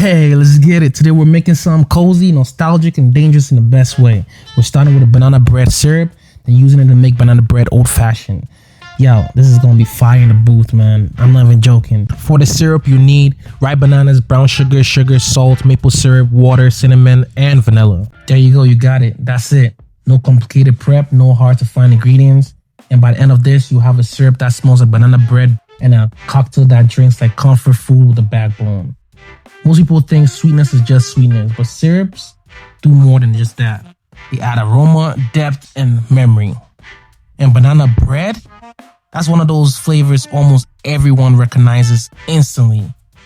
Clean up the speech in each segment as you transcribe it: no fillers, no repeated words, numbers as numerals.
Hey, let's get it. Today we're making something cozy, nostalgic, and dangerous in the best way. We're starting with a banana bread syrup, then using it to make banana bread old-fashioned. Yo, this is gonna be fire in the booth, man. I'm not even joking. For the syrup, you need ripe bananas, brown sugar, salt, maple syrup, water, cinnamon, and vanilla. There you go, you got it. That's it. No complicated prep, no hard to find ingredients. And by the end of this, you have a syrup that smells like banana bread and a cocktail that drinks like comfort food with a backbone. Most people think sweetness is just sweetness, but syrups do more than just that. They add aroma, depth, and memory. And banana bread, that's one of those flavors almost everyone recognizes instantly.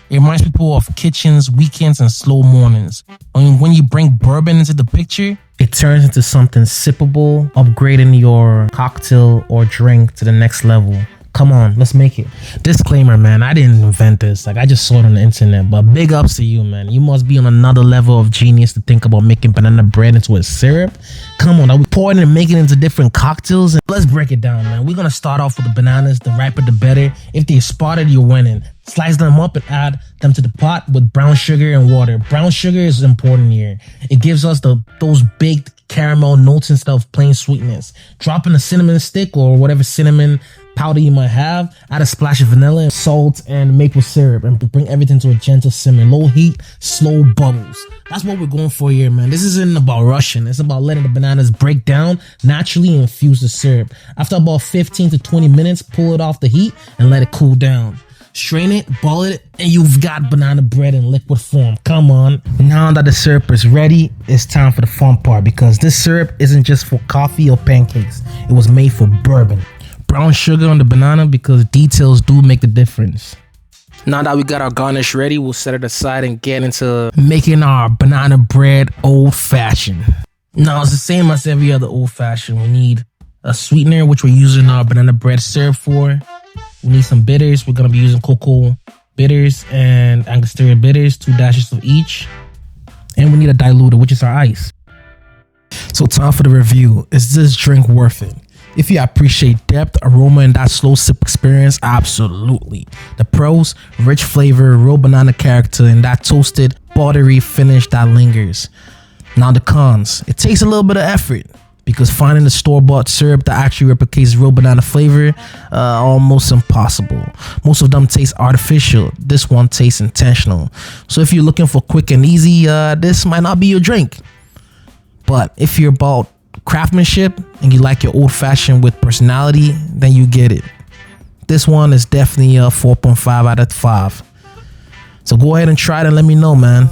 It reminds people of kitchens, weekends, and slow mornings. I mean, when you bring bourbon into the picture, it turns into something sippable, upgrading your cocktail or drink to the next level. Come on, let's make it. Disclaimer, man, I didn't invent this. I just saw it on the internet, but big ups to you, man. You must be on another level of genius to think about making banana bread into a syrup. Come on, are we pouring it and making it into different cocktails? And let's break it down, man. We're gonna start off with the bananas. The riper, the better. If they're spotted, you're winning. Slice them up and add them to the pot with brown sugar and water. Brown sugar is important here. It gives us those baked caramel notes instead of plain sweetness. Drop in a cinnamon stick or whatever cinnamon powder you might have. Add a splash of vanilla, salt, and maple syrup and bring everything to a gentle simmer. Low heat, slow bubbles. That's what we're going for here, man. This isn't about rushing. It's about letting the bananas break down naturally and infuse the syrup. After about 15 to 20 minutes, pull it off the heat and let it cool down. Strain it, ball it, and you've got banana bread in liquid form. Come on. Now that the syrup is ready, it's time for the fun part, because this syrup isn't just for coffee or pancakes. It was made for bourbon. Brown sugar on the banana, because details do make the difference. Now that we got our garnish ready, we'll set it aside and get into making our banana bread old-fashioned. Now it's the same as every other old-fashioned. We need a sweetener, which we're using our banana bread syrup for. We need some bitters. We're going to be using cocoa bitters and Angostura bitters, 2 dashes of each. And we need a diluter, which is our ice. So time for the review. Is this drink worth it? If you appreciate depth, aroma, and that slow sip experience, absolutely. The pros: rich flavor, real banana character, and that toasted, buttery finish that lingers. Now the cons: it takes a little bit of effort, because finding the store-bought syrup that actually replicates real banana flavor, almost impossible. Most of them taste artificial. This one tastes intentional. So if you're looking for quick and easy, this might not be your drink. But if you're about craftsmanship and you like your old-fashioned with personality, then you get it. This one is definitely a 4.5 out of 5. So go ahead and try it and let me know, man.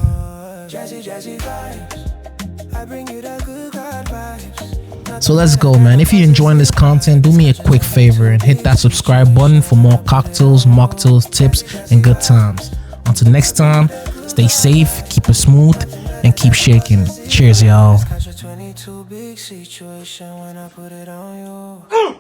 So let's go, man. If you're enjoying this content, do me a quick favor and hit that subscribe button for more cocktails, mocktails, tips, and good times. Until next time, stay safe, keep it smooth, and keep shaking. Cheers, y'all. Situation when I put it on you.